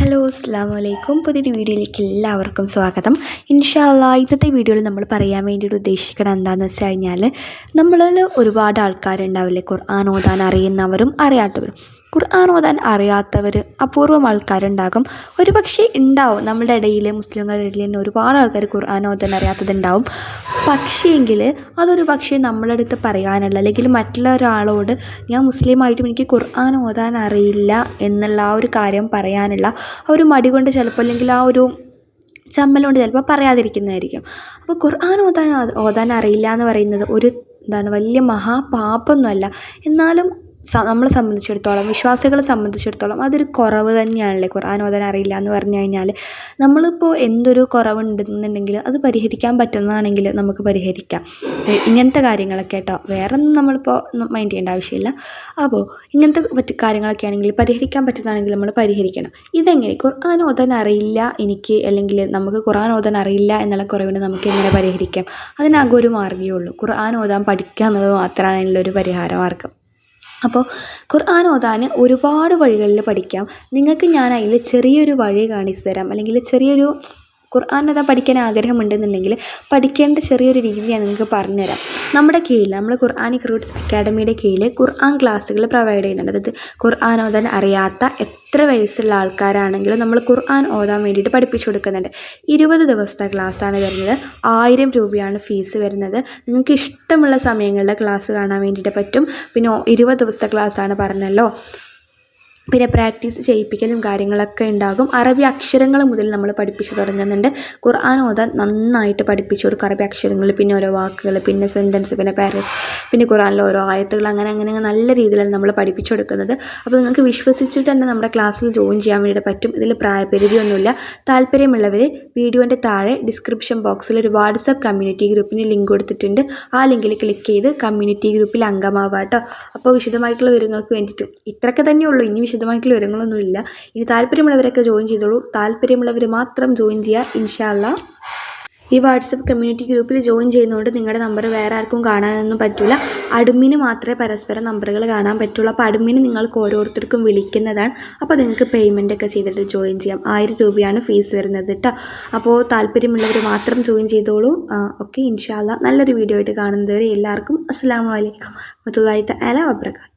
Hello അസ്സലാമു അലൈക്കും. പുതിയൊരു വീഡിയോയിലേക്ക് എല്ലാവർക്കും സ്വാഗതം. ഇൻഷാ അല്ലാഹ് ഇന്നത്തെ വീഡിയോയിൽ നമ്മൾ പറയാൻ വേണ്ടിയിട്ട് ഉദ്ദേശിക്കുന്നത് എന്താണെന്ന് വെച്ച് കഴിഞ്ഞാൽ, നമ്മളിൽ ഒരുപാട് ആൾക്കാരുണ്ടാവില്ലേ ഖുർആൻ ഓതാൻ അറിയുന്നവരും അറിയാത്തവരും. ഖുർആൻ ഓതാൻ അറിയാത്തവർ അപൂർവം ആൾക്കാരുണ്ടാകും. ഒരു പക്ഷേ ഉണ്ടാവും നമ്മുടെ ഇടയിൽ, മുസ്ലിങ്ങളുടെ ഇടയിൽ തന്നെ ഒരുപാട് ആൾക്കാർ ഖുർആൻ ഓതാൻ അറിയാത്തതുണ്ടാവും. പക്ഷേങ്കിൽ അതൊരു പക്ഷേ നമ്മളെ അടുത്ത് പറയാനുള്ള, അല്ലെങ്കിൽ മറ്റുള്ള ഒരാളോട് ഞാൻ മുസ്ലിമായിട്ടും എനിക്ക് ഖുർആൻ ഓതാൻ അറിയില്ല എന്നുള്ള ആ ഒരു കാര്യം പറയാനുള്ള ആ ഒരു മടി കൊണ്ട് ചിലപ്പോൾ, അല്ലെങ്കിൽ ആ ഒരു ചമ്മൽ കൊണ്ട് ചിലപ്പോൾ പറയാതിരിക്കുന്നതായിരിക്കും. അപ്പോൾ ഖുർആൻ ഓതാൻ അറിയില്ല എന്ന് പറയുന്നത് ഒരു വലിയ മഹാപാപമൊന്നുമല്ല. എന്നാലും നമ്മളെ സംബന്ധിച്ചിടത്തോളം, വിശ്വാസികളെ സംബന്ധിച്ചിടത്തോളം അതൊരു കുറവ് തന്നെയാണല്ലേ ഖുർആൻ ഓതാൻ അറിയില്ല എന്ന് പറഞ്ഞു കഴിഞ്ഞാൽ. നമ്മളിപ്പോൾ എന്തൊരു കുറവുണ്ടെന്നുണ്ടെങ്കിൽ അത് പരിഹരിക്കാൻ പറ്റുന്നതാണെങ്കിൽ നമുക്ക് പരിഹരിക്കാം. ഇങ്ങനത്തെ കാര്യങ്ങളൊക്കെ കേട്ടോ, വേറെ ഒന്നും നമ്മളിപ്പോൾ മൈൻഡ് ചെയ്യേണ്ട ആവശ്യമില്ല. അപ്പോൾ ഇങ്ങനത്തെ കാര്യങ്ങളൊക്കെ ആണെങ്കിൽ പരിഹരിക്കാൻ പറ്റുന്നതാണെങ്കിൽ നമ്മൾ പരിഹരിക്കണം. ഇതെങ്ങനെ ഖുർആൻ ഓതാൻ അറിയില്ല എനിക്ക്, അല്ലെങ്കിൽ നമുക്ക് ഖുർആൻ ഓതാൻ അറിയില്ല എന്നുള്ള കുറവിന് നമുക്ക് എങ്ങനെ പരിഹരിക്കാം? അതിനാകെ ഒരു മാർഗ്ഗമേ ഉള്ളൂ, ഖുർആൻ ഓതാൻ പഠിക്കുക എന്നത് മാത്രമാണ് അതിനുള്ളൊരു പരിഹാര മാർഗ്ഗം. അപ്പോൾ ഖുർആൻ ഓതാൻ ഒരുപാട് വഴികളിൽ പഠിക്കാം. നിങ്ങൾക്ക് ഞാൻ അതിൽ ചെറിയൊരു വഴി കാണിച്ചു തരാം, അല്ലെങ്കിൽ ചെറിയൊരു ഖുർആൻ ഓതാൻ പഠിക്കാൻ ആഗ്രഹമുണ്ടെന്നുണ്ടെങ്കിൽ പഠിക്കേണ്ട ചെറിയൊരു രീതിയാണ് നിങ്ങൾക്ക് പറഞ്ഞുതരാം. നമ്മുടെ കീഴിൽ, നമ്മൾ ഖുർആനിക് റൂട്ട്സ് അക്കാഡമിയുടെ കീഴിൽ ഖുർആൻ ക്ലാസ്സുകൾ പ്രൊവൈഡ് ചെയ്യുന്നുണ്ട്. അതായത് ഖുർആൻ ഓതാൻ അറിയാത്ത എത്ര വയസ്സുള്ള ആൾക്കാരാണെങ്കിലും നമ്മൾ ഖുർആൻ ഓതാൻ വേണ്ടിയിട്ട് പഠിപ്പിച്ചു കൊടുക്കുന്നുണ്ട്. 20 ദിവസത്തെ ക്ലാസ്സാണ് വരുന്നത്. 1000 രൂപയാണ് ഫീസ് വരുന്നത്. നിങ്ങൾക്ക് ഇഷ്ടമുള്ള സമയങ്ങളിൽ ക്ലാസ് കാണാൻ വേണ്ടിയിട്ട് പറ്റും. പിന്നെ 20 ദിവസത്തെ ക്ലാസ്സാണ് പറഞ്ഞല്ലോ. പിന്നെ പ്രാക്ടീസ് ചെയ്യിപ്പിക്കലും കാര്യങ്ങളൊക്കെ ഉണ്ടാകും. അറബി അക്ഷരങ്ങൾ മുതൽ നമ്മൾ പഠിപ്പിച്ച് തുടങ്ങുന്നുണ്ട്. ഖുർആൻ ഓതാൻ നന്നായിട്ട് പഠിപ്പിച്ചു കൊടുക്കും. അറബി അക്ഷരങ്ങൾ, പിന്നെ ഓരോ വാക്കുകൾ, പിന്നെ സെൻറ്റൻസ്, പിന്നെ പാരഗ്രാഫ്, പിന്നെ ഖുർആനിലെ ഓരോ ആയത്തുകൾ, അങ്ങനെ നല്ല രീതിയിലാണ് നമ്മൾ പഠിപ്പിച്ചു കൊടുക്കുന്നത്. അപ്പോൾ നിങ്ങൾക്ക് വിശ്വസിച്ചിട്ട് തന്നെ നമ്മുടെ ക്ലാസ്സിൽ ജോയിൻ ചെയ്യാൻ വേണ്ടിയിട്ട് പറ്റും. ഇതിൽ പ്രായപരിധിയൊന്നുമില്ല. താല്പര്യമുള്ളവർ വീഡിയോൻ്റെ താഴെ ഡിസ്ക്രിപ്ഷൻ ബോക്സിൽ ഒരു വാട്സപ്പ് കമ്മ്യൂണിറ്റി ഗ്രൂപ്പിന് ലിങ്ക് കൊടുത്തിട്ടുണ്ട്. ആ ലിങ്കിൽ ക്ലിക്ക് ചെയ്ത് കമ്മ്യൂണിറ്റി ഗ്രൂപ്പിൽ അംഗമാവുക കേട്ടോ. അപ്പോൾ വിശദമായിട്ടുള്ള വിവരങ്ങൾക്ക് വേണ്ടിയിട്ട് ഇത്രയൊക്കെ തന്നെയുള്ളൂ. ഇനി വിശദമായിട്ടുള്ള വിവരങ്ങളൊന്നുമില്ല. ഇനി താല്പര്യമുള്ളവരൊക്കെ ജോയിൻ ചെയ്തോളൂ. താല്പര്യമുള്ളവർ മാത്രം ജോയിൻ ചെയ്യുക ഇൻഷാ അല്ലാഹ്. ഈ വാട്സപ്പ് കമ്മ്യൂണിറ്റി ഗ്രൂപ്പിൽ ജോയിൻ ചെയ്യുന്നതുകൊണ്ട് നിങ്ങളുടെ നമ്പർ വേറെ ആർക്കും കാണാനൊന്നും പറ്റില്ല. അഡ്മിന് മാത്രമേ പരസ്പരം നമ്പറുകൾ കാണാൻ പറ്റുള്ളൂ. അപ്പോൾ അഡ്മിന് നിങ്ങൾക്ക് ഓരോരുത്തർക്കും വിളിക്കുന്നതാണ്. അപ്പോൾ നിങ്ങൾക്ക് പേയ്മെൻ്റ് ഒക്കെ ചെയ്തിട്ട് ജോയിൻ ചെയ്യാം. 1000 രൂപയാണ് ഫീസ് വരുന്നത് കേട്ടോ. അപ്പോൾ താല്പര്യമുള്ളവർ മാത്രം ജോയിൻ ചെയ്തോളൂ. ഓക്കെ, ഇൻഷാ അല്ലാഹ് നല്ലൊരു വീഡിയോ ആയിട്ട് കാണുന്നതുവരെ എല്ലാവർക്കും അസ്സലാമു അലൈക്കും വറഹ്മത്തുള്ളാഹി തആല വബറകാതുഹു.